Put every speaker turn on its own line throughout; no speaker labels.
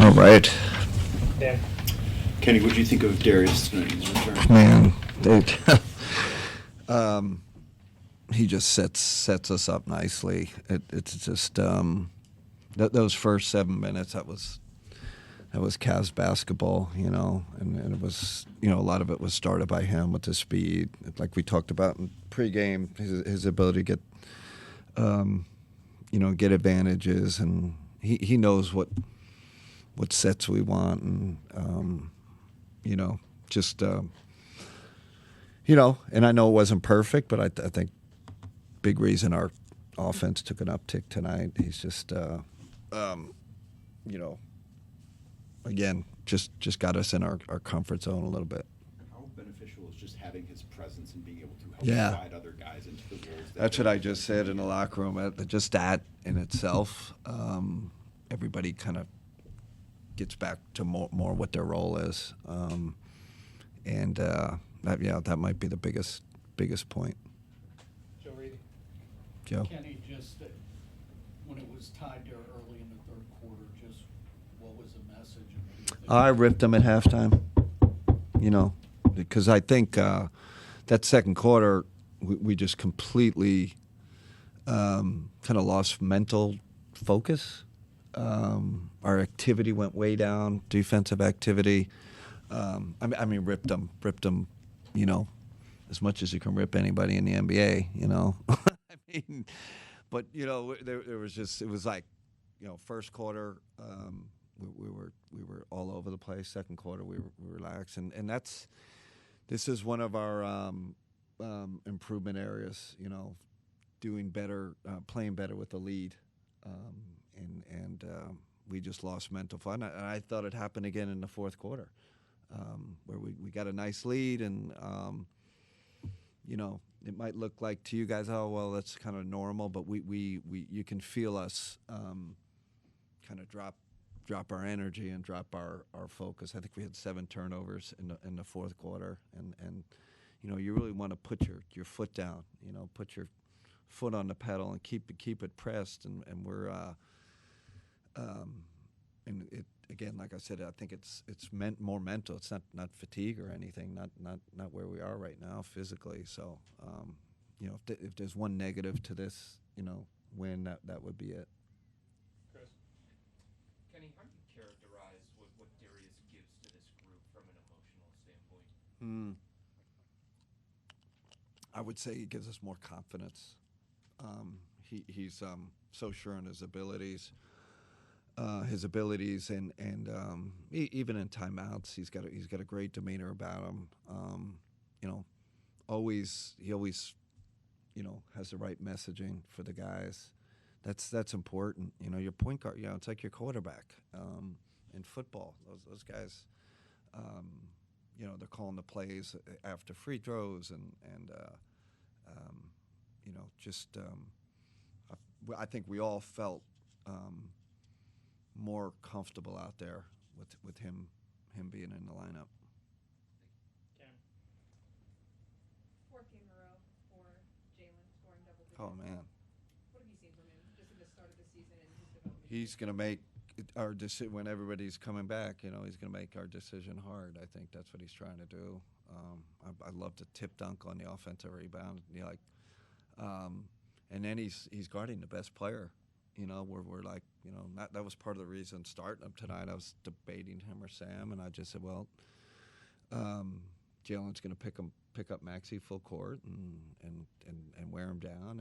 All right.
Dan.
Kenny, what do you think of Darius tonight's return?
Man, he just sets us up nicely. It's just those first 7 minutes, that was Cavs basketball, and it was, a lot of it was started by him with the speed, like we talked about in pregame, his ability to get advantages, and he knows what sets we want, and and I know it wasn't perfect, but I think big reason our offense took an uptick tonight. He's just, again, just got us in our comfort zone a little bit.
How beneficial is just having his presence and being able to help guide other guys into the roles?
That's what I just said in the locker room. Just that in itself, everybody kind of gets back to more what their role is, that might be the biggest point.
Joe Reedy.
Joe?
Kenny, just when it was tied there early in the third quarter, just what was the message?
I ripped them at halftime, because I think that second quarter we just completely kind of lost mental focus. Our activity went way down, defensive activity. Ripped them, as much as you can rip anybody in the NBA, but there was just, it was like, first quarter we were all over the place. Second quarter we relaxed, and this is one of our improvement areas. Doing better, playing better with the lead, and we just lost mental fun. And I thought it happened again in the fourth quarter, where we got a nice lead, and it might look like to you guys, oh well, that's kind of normal, but we you can feel us kind of drop our energy and drop our focus. I think we had 7 turnovers in the fourth quarter, and you really want to put your foot down, put your foot on the pedal and keep it pressed, and we're and it again, like I said, I think it's more mental. It's not fatigue or anything. Not where we are right now physically. So if there's one negative to this win, that would be it.
Chris.
Kenny, how do you characterize what Darius gives to this group from an emotional standpoint?
I would say he gives us more confidence. He's so sure in his abilities. And even in timeouts, he's got a great demeanor about him. He always has the right messaging for the guys. That's important. Your point guard, it's like your quarterback in football. Those guys, they're calling the plays after free throws, and I think we all felt more comfortable out there with him being in the lineup.
Cam.
Fourth game in a row for Jalen scoring double digits.
Oh man,
What have you seen from him just in the start of the season and his development?
he's going to make our decision when everybody's coming back. He's going to make our decision hard. I think that's what he's trying to do. I love the tip dunk on the offensive rebound. And then he's guarding the best player. We're like, that was part of the reason starting him tonight. I was debating him or Sam, and I just said, well, Jalen's going to pick up Maxey full court and wear him down,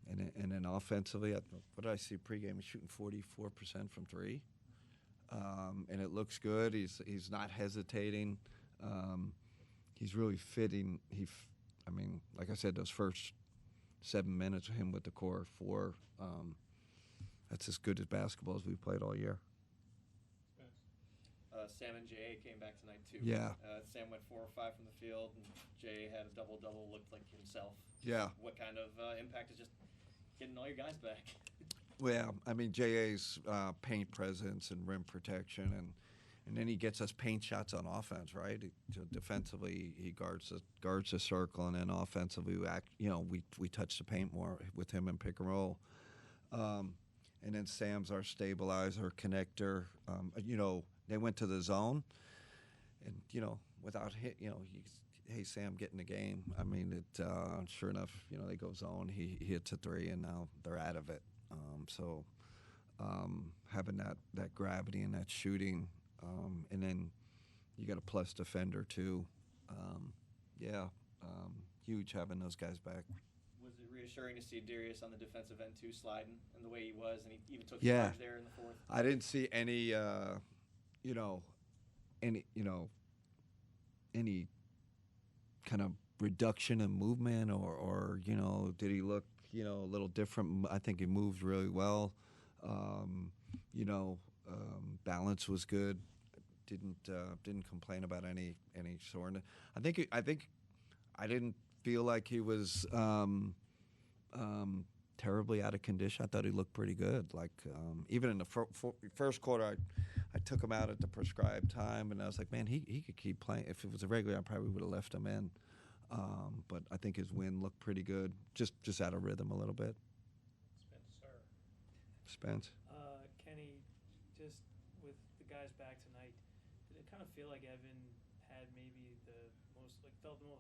and then offensively, what did I see pregame? He's shooting 44% from three, and it looks good. He's not hesitating. He's really fitting. Like I said, those first 7 minutes of him with the core 4, that's as good as basketball as we've played all year.
Sam and J.A. came back tonight too.
Yeah.
Sam went 4 or 5 from the field, and J.A. had a double-double, looked like himself.
Yeah.
What kind of impact is just getting all your guys back?
Well, J.A.'s paint presence and rim protection, and then he gets us paint shots on offense, right? Defensively, he guards the circle, and then offensively, we touch the paint more with him in pick and roll. and then Sam's our stabilizer, connector. They went to the zone, and without hit, hey Sam, get in the game. I mean, sure enough, they go zone. He hits a three, and now they're out of it. So having that gravity and that shooting, and then you got a plus defender too. Huge having those guys back.
Was it reassuring to see Darius on the defensive end too, sliding and the way he was, and he even took
Yeah.
charge there in the fourth?
I didn't see any, any kind of reduction in movement or did he look, a little different? I think he moved really well. Balance was good. Didn't complain about any soreness. I think I didn't feel like he was terribly out of condition. I thought he looked pretty good. Like even in the first quarter, I took him out at the prescribed time, and I was like, man, he could keep playing. If it was a regular, I probably would have left him in. But I think his win looked pretty good, just out of rhythm a little bit.
Spencer.
Spence.
Kenny, just with the guys back tonight, did it kind of feel like Evan had maybe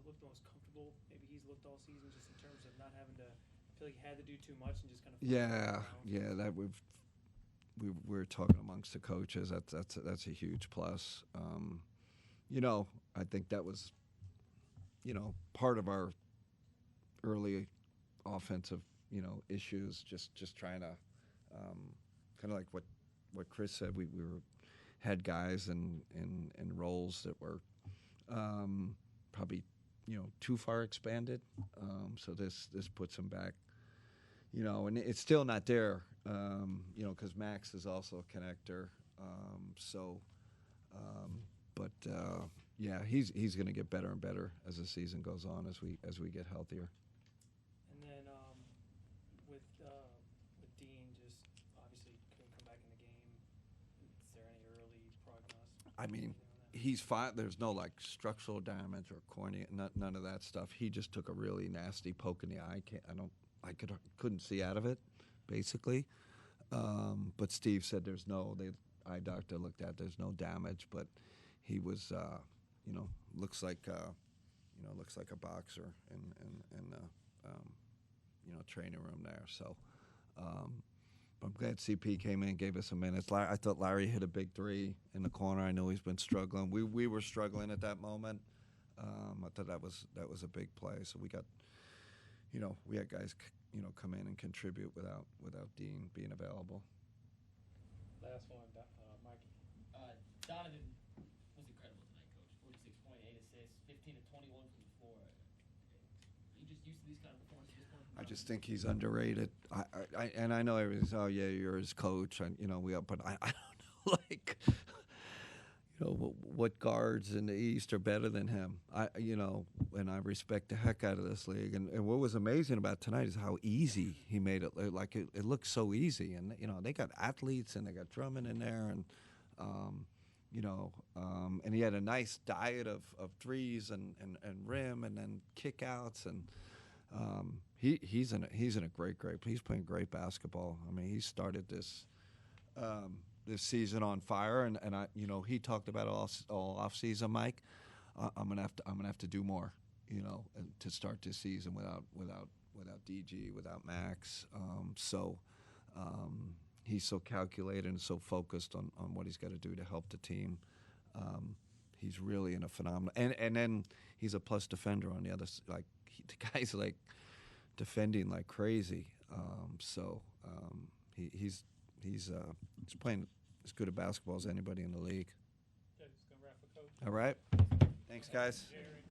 looked the most comfortable maybe he's looked all season, just in terms of not having to feel like he had to do too much and just kind of
That we're talking amongst the coaches. That's a huge plus. I think that was part of our early offensive issues. Just trying to kind of like what Chris said. We had guys in roles that were probably too far expanded. So this puts them back. And it's still not there, because Max is also a connector. He's going to get better and better as the season goes on, as we get healthier.
And then with Dean, just obviously couldn't come back in the game. Is there any early prognosis?
I mean, he's fine. There's no structural damage or cornea, none of that stuff. He just took a really nasty poke in the eye. I couldn't see out of it, basically. But Steve said the eye doctor looked at. There's no damage, but he was, looks like a boxer in training room there. So I'm glad CP came in and gave us a minute. I thought Larry hit a big three in the corner. I know he's been struggling. We were struggling at that moment. I thought that was a big play. So we got, we had guys, come in and contribute without Dean being available.
Last one, Mikey.
Donovan was incredible tonight, Coach. 46.8 assists, 15 to 21 from the floor. Are you just used to these kind of performances at this point?
I just think he's underrated. I know everybody's, oh yeah, you're his coach, and but I don't know, what guards in the East are better than him. And I respect the heck out of this league. And what was amazing about tonight is how easy he made it. Like it looked so easy, and they got athletes and they got Drummond in there, and and he had a nice diet of threes and rim and then kickouts, and he's in a great. He's playing great basketball. I mean, he started this season on fire, and he talked about all off season, Mike. I'm gonna have to do more, to start this season without DG, without Max. He's so calculated and so focused on what he's got to do to help the team. He's really in a phenomenal, and then he's a plus defender on the other. The guy's defending like crazy. He's playing as good a basketball as anybody in the league.
Good. It's gonna wrap for Coach.
All right. Thanks, guys.
Jerry.